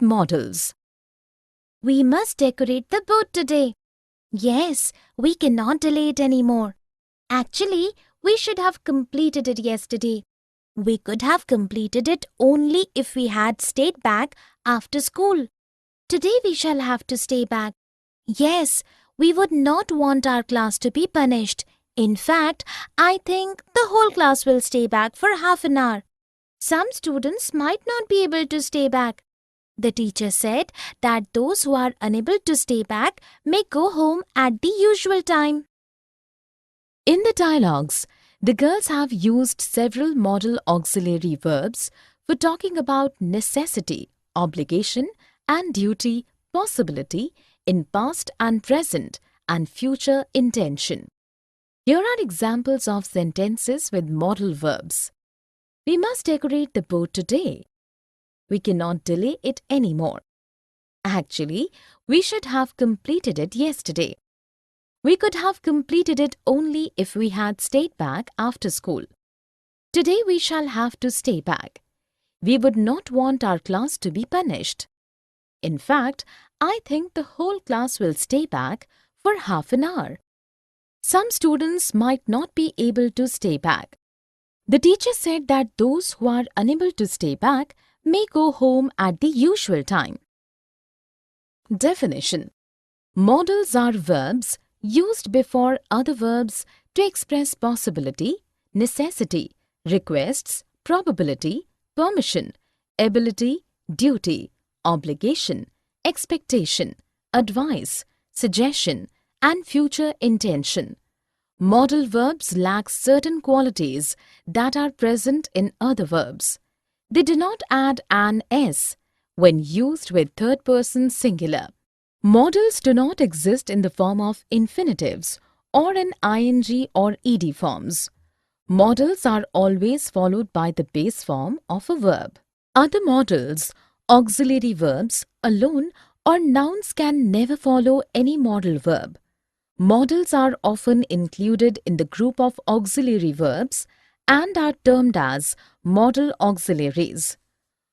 modals. We must decorate the boat today. Yes, we cannot delay it anymore. Actually, we should have completed it yesterday. We could have completed it only if we had stayed back after school. Today we shall have to stay back. Yes, we would not want our class to be punished. In fact, I think the whole class will stay back for half an hour. Some students might not be able to stay back. The teacher said that those who are unable to stay back may go home at the usual time. In the dialogues, the girls have used several modal auxiliary verbs for talking about necessity, obligation, and duty, possibility in past and present and future intention. Here are examples of sentences with modal verbs. We must decorate the boat today. We cannot delay it anymore. Actually, we should have completed it yesterday. We could have completed it only if we had stayed back after school. Today we shall have to stay back. We would not want our class to be punished. In fact, I think the whole class will stay back for half an hour. Some students might not be able to stay back. The teacher said that those who are unable to stay back may go home at the usual time. Definition: modals are verbs used before other verbs to express possibility, necessity, requests, probability, permission, ability, duty, obligation, expectation, advice, suggestion, and future intention. Modal verbs lack certain qualities that are present in other verbs. They do not add an s when used with third-person singular. Modals do not exist in the form of infinitives or in ing or ed forms. Modals are always followed by the base form of a verb. Other modals, auxiliary verbs, alone or nouns can never follow any modal verb. Modals are often included in the group of auxiliary verbs and are termed as modal auxiliaries.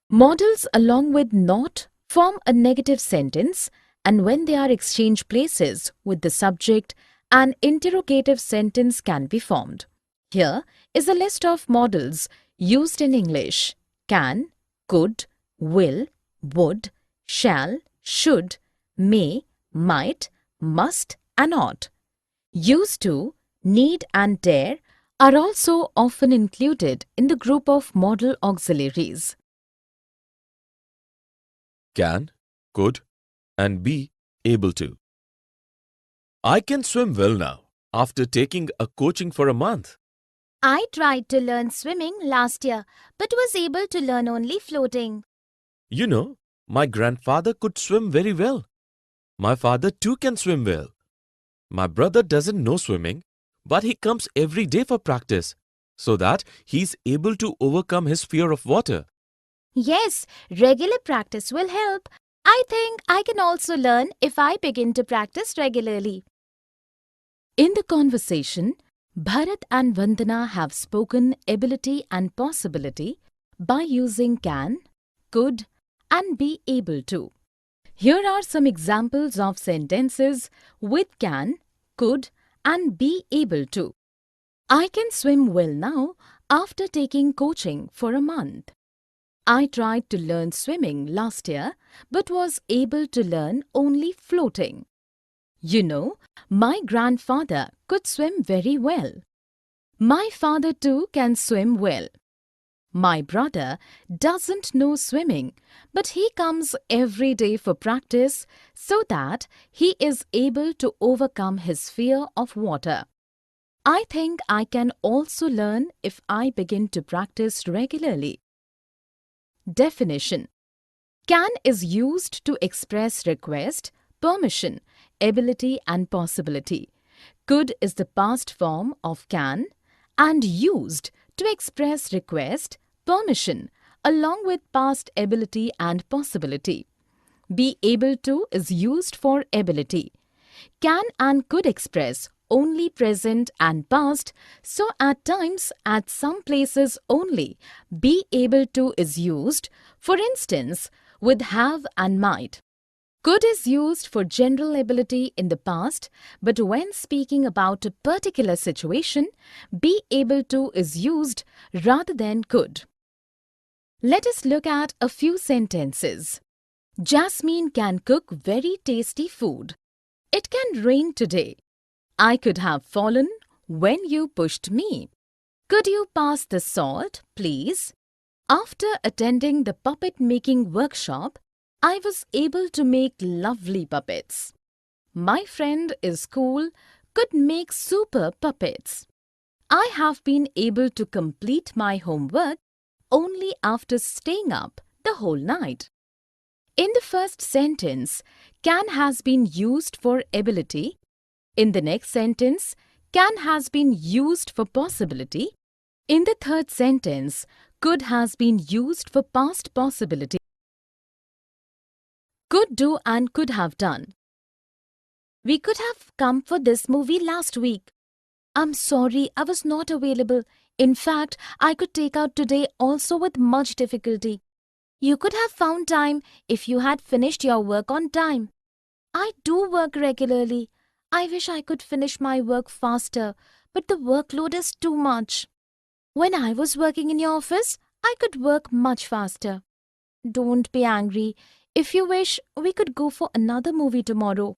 Modals along with not form a negative sentence, and when they are exchanged places with the subject, an interrogative sentence can be formed. Here is a list of modals used in English: can, could, will, would, shall, should, may, might, must, and ought. Used to, need, and dare are also often included in the group of modal auxiliaries. Can, could, and be able to. I can swim well now after taking a coaching for a month. I tried to learn swimming last year but was able to learn only floating. You know, my grandfather could swim very well. My father too can swim well. My brother doesn't know swimming, but he comes every day for practice so that he's able to overcome his fear of water. Yes, regular practice will help. I think I can also learn if I begin to practice regularly. In the conversation, Bharat and Vandana have spoken ability and possibility by using can, could, and be able to. Here are some examples of sentences with can, could, and be able to. I can swim well now after taking coaching for a month. I tried to learn swimming last year but was able to learn only floating. You know, my grandfather could swim very well. My father too can swim well. My brother doesn't know swimming, but he comes every day for practice so that he is able to overcome his fear of water. I think I can also learn if I begin to practice regularly. Definition: can is used to express request, permission, ability, and possibility. Could is the past form of can and used to express request, permission, along with past ability and possibility. Be able to is used for ability. Can and could express only present and past, so at times, at some places only, be able to is used. For instance, with have and might. Could is used for general ability in the past, but when speaking about a particular situation, be able to is used rather than could. Let us look at a few sentences. Jasmine can cook very tasty food. It can rain today. I could have fallen when you pushed me. Could you pass the salt, please? After attending the puppet making workshop, I was able to make lovely puppets. My friend is cool, could make super puppets. I have been able to complete my homework only after staying up the whole night. In the first sentence, can has been used for ability. In the next sentence, can has been used for possibility. In the third sentence, could has been used for past possibility. Could do and could have done. We could have come for this movie last week. I'm sorry, I was not available. In fact, I could take out today also with much difficulty. You could have found time if you had finished your work on time. I do work regularly. I wish I could finish my work faster, but the workload is too much. When I was working in your office, I could work much faster. Don't be angry. If you wish, we could go for another movie tomorrow.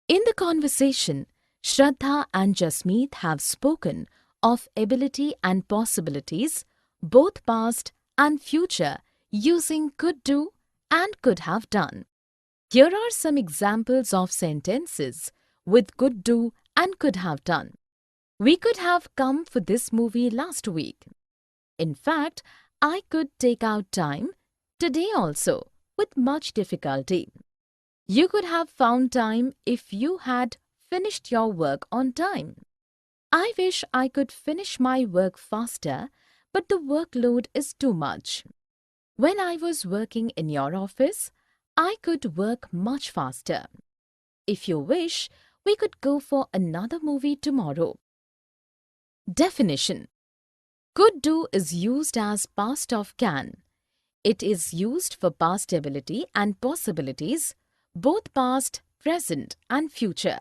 In the conversation, Shraddha and Jasmeet have spoken of ability and possibilities, both past and future, using could do and could have done. Here are some examples of sentences with could do and could have done. We could have come for this movie last week. In fact, I could take out time today also with much difficulty. You could have found time if you had finished your work on time. I wish I could finish my work faster, but the workload is too much. When I was working in your office, I could work much faster. If you wish, we could go for another movie tomorrow. Definition. Could do is used as past of can. It is used for past ability and possibilities, both past, present and future.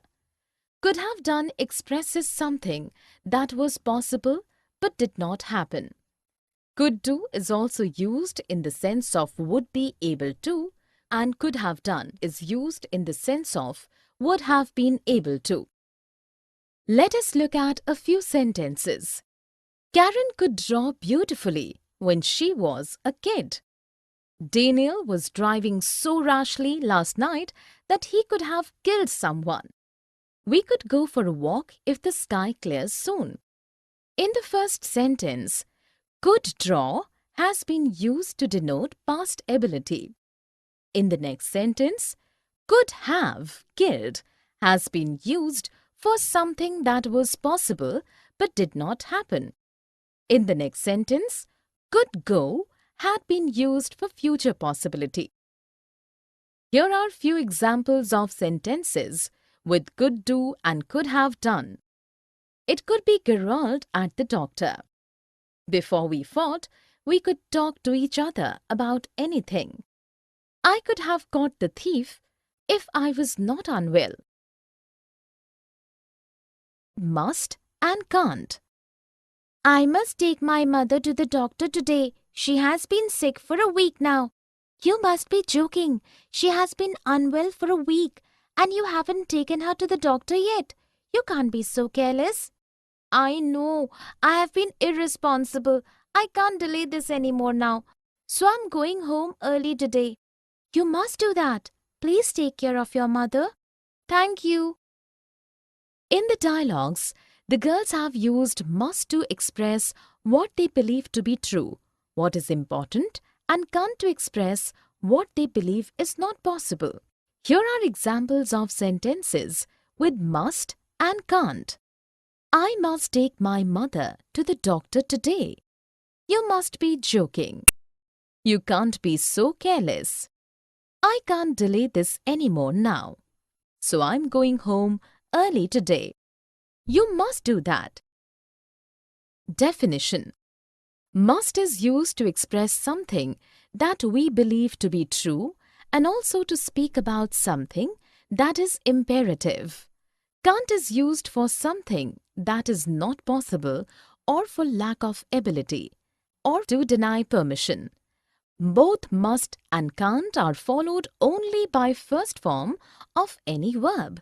Could have done expresses something that was possible but did not happen. Could do is also used in the sense of would be able to, and could have done is used in the sense of would have been able to. Let us look at a few sentences. Karen could draw beautifully when she was a kid. Daniel was driving so rashly last night that he could have killed someone. We could go for a walk if the sky clears soon. In the first sentence, could draw has been used to denote past ability. In the next sentence, could have killed has been used for something that was possible but did not happen. In the next sentence, could go had been used for future possibility. Here are few examples of sentences with could do and could have done. It could be Gerald at the doctor. Before we fought, we could talk to each other about anything. I could have caught the thief if I was not unwell. Must and can't. I must take my mother to the doctor today. She has been sick for a week now. You must be joking. She has been unwell for a week and you haven't taken her to the doctor yet. You can't be so careless. I know. I have been irresponsible. I can't delay this anymore now. So I'm going home early today. You must do that. Please take care of your mother. Thank you. In the dialogues, the girls have used must to express what they believe to be true, what is important, and can't to express what they believe is not possible. Here are examples of sentences with must and can't. I must take my mother to the doctor today. You must be joking. You can't be so careless. I can't delay this anymore now. So I'm going home early today. You must do that. Definition. Must is used to express something that we believe to be true and also to speak about something that is imperative. Can't is used for something that is not possible or for lack of ability or to deny permission. Both must and can't are followed only by first form of any verb.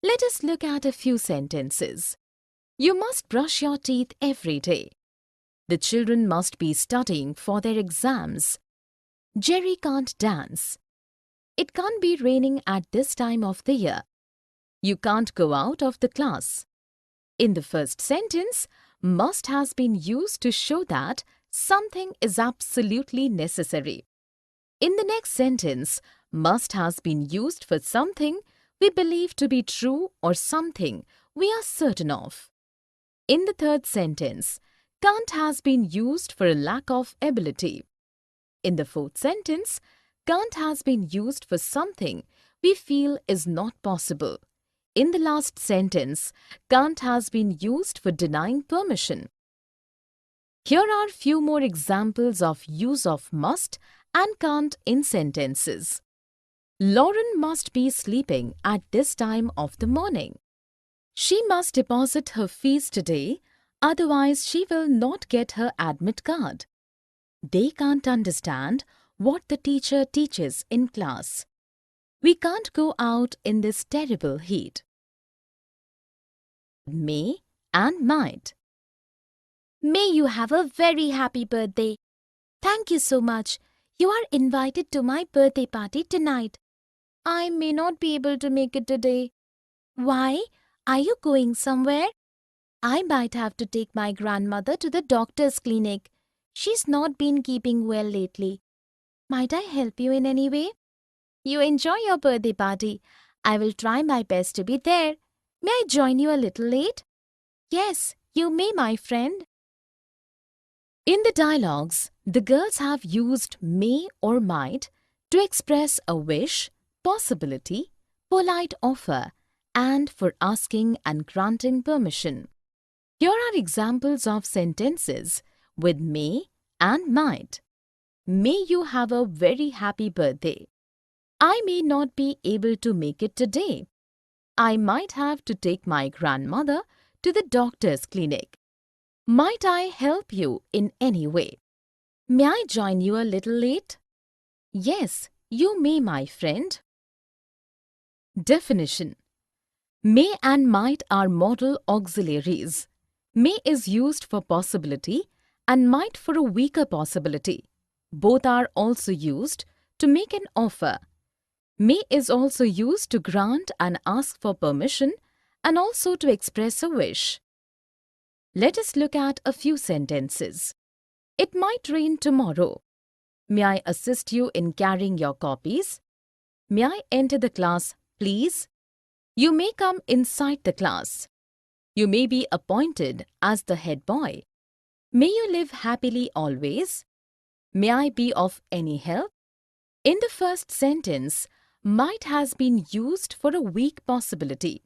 Let us look at a few sentences. You must brush your teeth every day. The children must be studying for their exams. Jerry can't dance. It can't be raining at this time of the year. You can't go out of the class. In the first sentence, must has been used to show that something is absolutely necessary. In the next sentence, must has been used for something we believe to be true or something we are certain of. In the third sentence, can't has been used for a lack of ability. In the fourth sentence, can't has been used for something we feel is not possible. In the last sentence, can't has been used for denying permission. Here are few more examples of use of must and can't in sentences. Lauren must be sleeping at this time of the morning. She must deposit her fees today, otherwise she will not get her admit card. They can't understand what the teacher teaches in class. We can't go out in this terrible heat. May and might. May you have a very happy birthday. Thank you so much. You are invited to my birthday party tonight. I may not be able to make it today. Why? Are you going somewhere? I might have to take my grandmother to the doctor's clinic. She's not been keeping well lately. Might I help you in any way? You enjoy your birthday party. I will try my best to be there. May I join you a little late? Yes, you may, my friend. In the dialogues, the girls have used may or might to express a wish, possibility, polite offer, and for asking and granting permission. Here are examples of sentences with may and might. May you have a very happy birthday. I may not be able to make it today. I might have to take my grandmother to the doctor's clinic. Might I help you in any way? May I join you a little late? Yes, you may, my friend. Definition. May and might are modal auxiliaries. May is used for possibility and might for a weaker possibility. Both are also used to make an offer. May is also used to grant and ask for permission and also to express a wish. Let us look at a few sentences. It might rain tomorrow. May I assist you in carrying your copies? May I enter the class, please? You may come inside the class. You may be appointed as the head boy. May you live happily always. May I be of any help? In the first sentence, might has been used for a weak possibility.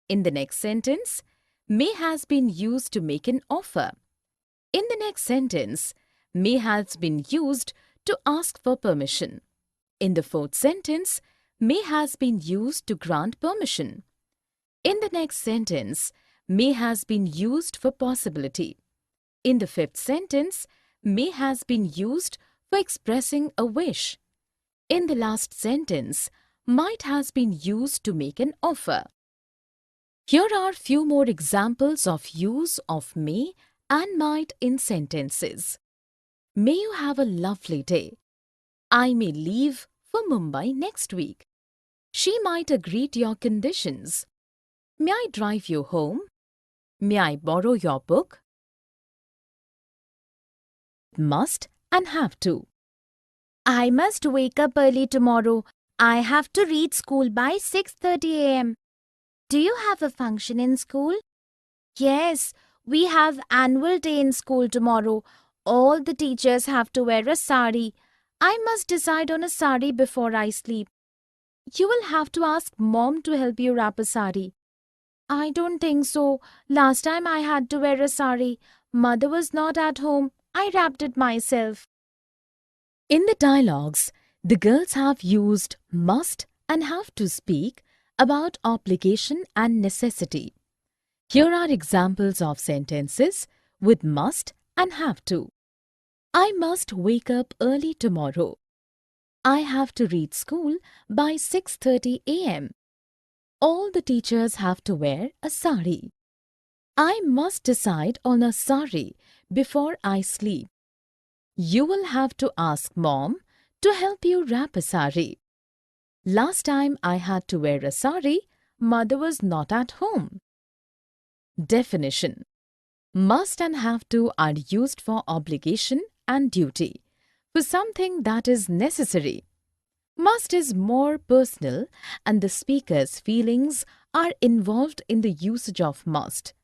In the next sentence, may has been used to make an offer. In the next sentence, may has been used to ask for permission. In the fourth sentence, may has been used to grant permission. In the next sentence, may has been used for possibility. In the fifth sentence, may has been used for expressing a wish. In the last sentence, might has been used to make an offer. Here are few more examples of use of may and might in sentences. May you have a lovely day. I may leave for Mumbai next week. She might agree to your conditions. May I drive you home? May I borrow your book? Must and have to. I must wake up early tomorrow. I have to reach school by 6:30 a.m. Do you have a function in school? Yes, we have annual day in school tomorrow. All the teachers have to wear a sari. I must decide on a sari before I sleep. You will have to ask Mom to help you wrap a sari. I don't think so. Last time I had to wear a sari. Mother was not at home. I wrapped it myself. In the dialogues, the girls have used must and have to speak about obligation and necessity. Here are examples of sentences with must and have to. I must wake up early tomorrow. I have to reach school by 6:30 a.m. All the teachers have to wear a sari. I must decide on a sari before I sleep. You will have to ask mom to help you wrap a sari. Last time I had to wear a sari, mother was not at home. Definition: must and have to are used for obligation and duty, for something that is necessary. Must is more personal and the speaker's feelings are involved in the usage of must.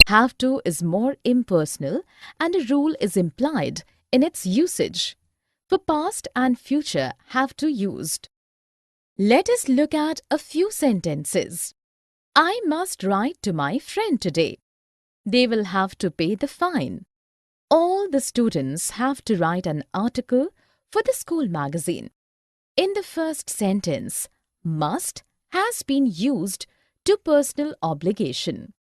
Have to is more impersonal and a rule is implied in its usage. For past and future have to used. Let us look at a few sentences. I must write to my friend today. They will have to pay the fine. All the students have to write an article for the school magazine. In the first sentence, must has been used to personal obligation.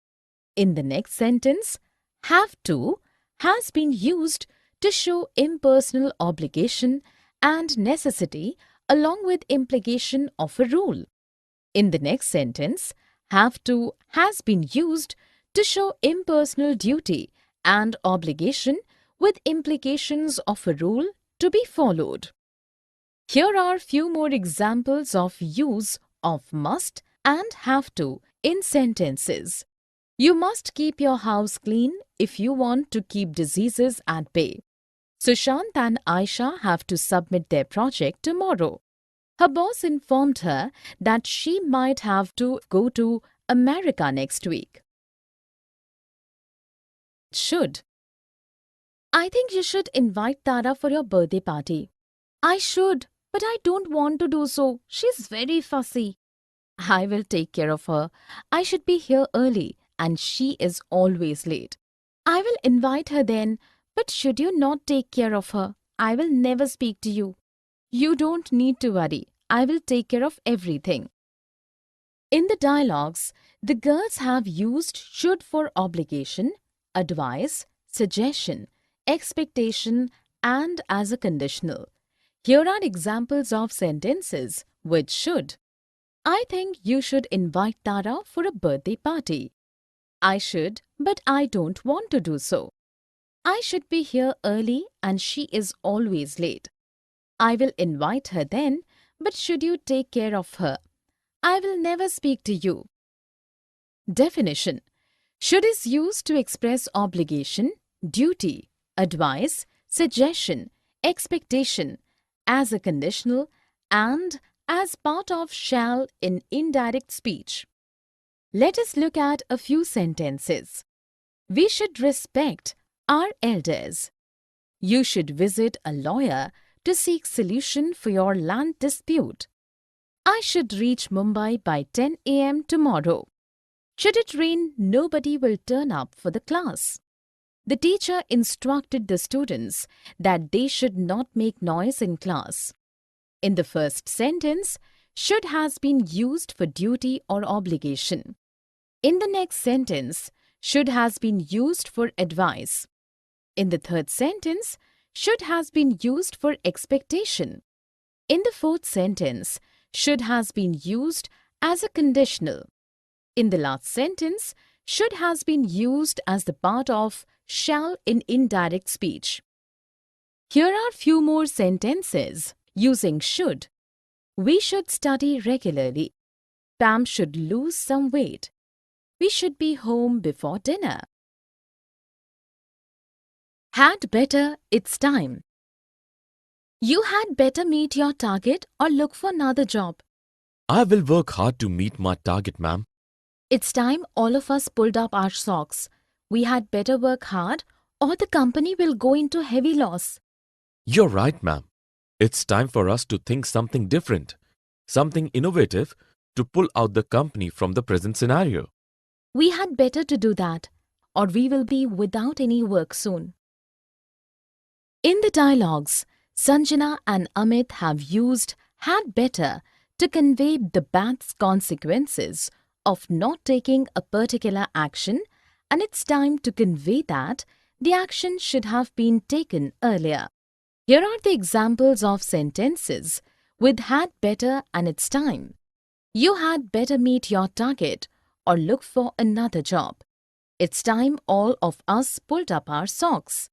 In the next sentence, have to has been used to show impersonal obligation and necessity along with implication of a rule. In the next sentence, have to has been used to show impersonal duty and obligation with implications of a rule to be followed. Here are few more examples of use of must and have to in sentences. You must keep your house clean if you want to keep diseases at bay. Sushant and Aisha have to submit their project tomorrow. Her boss informed her that she might have to go to America next week. Should. I think you should invite Tara for your birthday party. I should, but I don't want to do so. She's very fussy. I will take care of her. I should be here early and she is always late. I will invite her then, but should you not take care of her, I will never speak to you. You don't need to worry. I will take care of everything. In the dialogues, the girls have used should for obligation, advice, suggestion, expectation, and as a conditional. Here are examples of sentences with should. I think you should invite Tara for a birthday party. I should, but I don't want to do so. I should be here early and she is always late. I will invite her then, but should you take care of her? I will never speak to you. Definition: should is used to express obligation, duty, advice, suggestion, expectation, as a conditional and as part of shall in indirect speech. Let us look at a few sentences. We should respect our elders. You should visit a lawyer to seek solution for your land dispute. I should reach Mumbai by 10 a.m. tomorrow. Should it rain, nobody will turn up for the class. The teacher instructed the students that they should not make noise in class. In the first sentence, should has been used for duty or obligation. In the next sentence, should has been used for advice. In the third sentence, should has been used for expectation. In the fourth sentence, should has been used as a conditional. In the last sentence, should has been used as the part of shall in indirect speech. Here are few more sentences using should. We should study regularly. Pam should lose some weight. We should be home before dinner. Had better, it's time. You had better meet your target or look for another job. I will work hard to meet my target, ma'am. It's time all of us pulled up our socks. We had better work hard or the company will go into heavy loss. You're right, ma'am. It's time for us to think something different, something innovative to pull out the company from the present scenario. We had better to do that, or we will be without any work soon. In the dialogues, Sanjana and Amit have used had better to convey the bad consequences of not taking a particular action, and it's time to convey that the action should have been taken earlier. Here are the examples of sentences with had better and it's time. You had better meet your target or look for another job. It's time all of us pulled up our socks.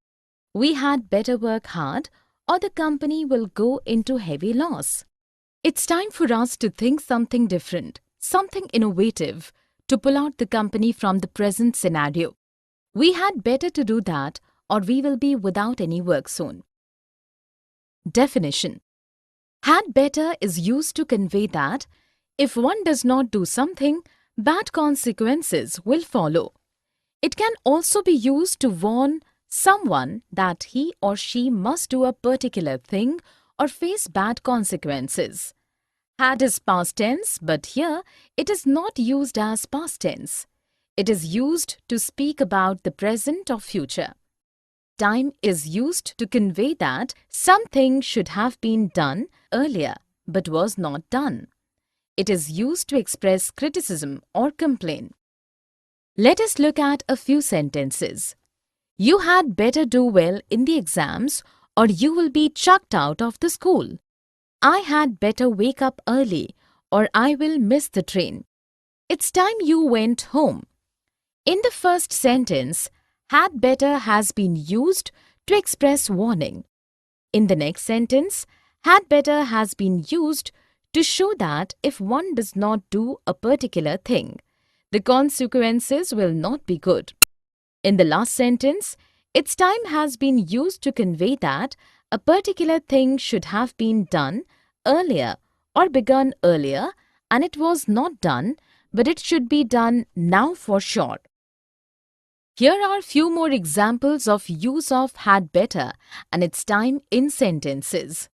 We had better work hard or the company will go into heavy loss. It's time for us to think something different, something innovative, to pull out the company from the present scenario. We had better to do that or we will be without any work soon. Definition: had better is used to convey that if one does not do something, bad consequences will follow. It can also be used to warn someone that he or she must do a particular thing or face bad consequences. Had is past tense, but here it is not used as past tense. It is used to speak about the present or future. Time is used to convey that something should have been done earlier but was not done. It is used to express criticism or complaint. Let us look at a few sentences. You had better do well in the exams or you will be chucked out of the school. I had better wake up early or I will miss the train. It's time you went home. In the first sentence, had better has been used to express warning. In the next sentence, had better has been used to show that if one does not do a particular thing, the consequences will not be good. In the last sentence, its time has been used to convey that a particular thing should have been done earlier or begun earlier and it was not done, but it should be done now for sure. Here are few more examples of use of had better and its time in sentences.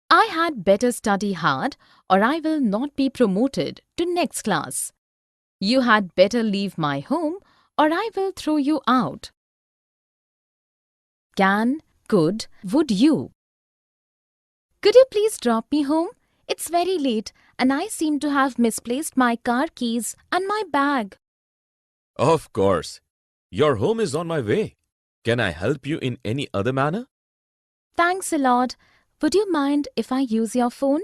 I had better study hard or I will not be promoted to next class. You had better leave my home or I will throw you out. Can, could, would you. Could you please drop me home? It's very late and I seem to have misplaced my car keys and my bag. Of course. Your home is on my way. Can I help you in any other manner? Thanks a lot. Would you mind if I use your phone?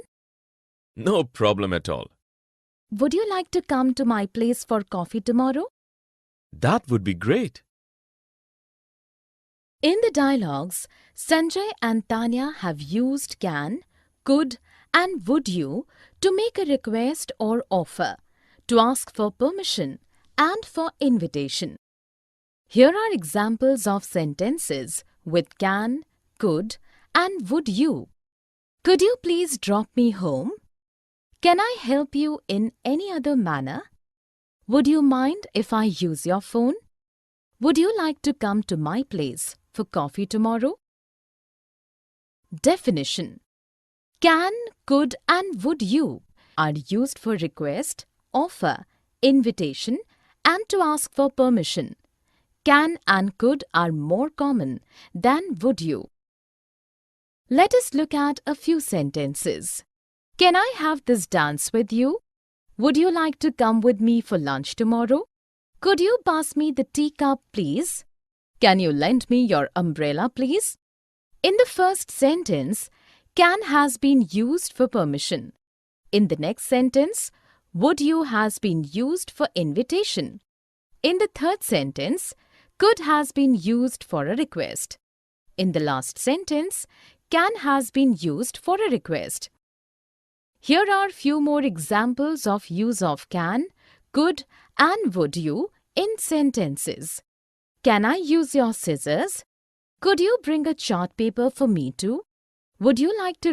No problem at all. Would you like to come to my place for coffee tomorrow? That would be great. In the dialogues, Sanjay and Tanya have used can, could and would you to make a request or offer, to ask for permission and for invitation. Here are examples of sentences with can, could and would you. Could you please drop me home? Can I help you in any other manner? Would you mind if I use your phone? Would you like to come to my place for coffee tomorrow? Definition: can, could and would you are used for request, offer, invitation and to ask for permission. Can and could are more common than would you. Let us look at a few sentences. Can I have this dance with you? Would you like to come with me for lunch tomorrow? Could you pass me the teacup, please? Can you lend me your umbrella, please? In the first sentence, can has been used for permission. In the next sentence, would you has been used for invitation. In the third sentence, could has been used for a request. In the last sentence, can has been used for a request. Here are few more examples of use of can, could and would you in sentences. Can I use your scissors? Could you bring a chart paper for me too? Would you like to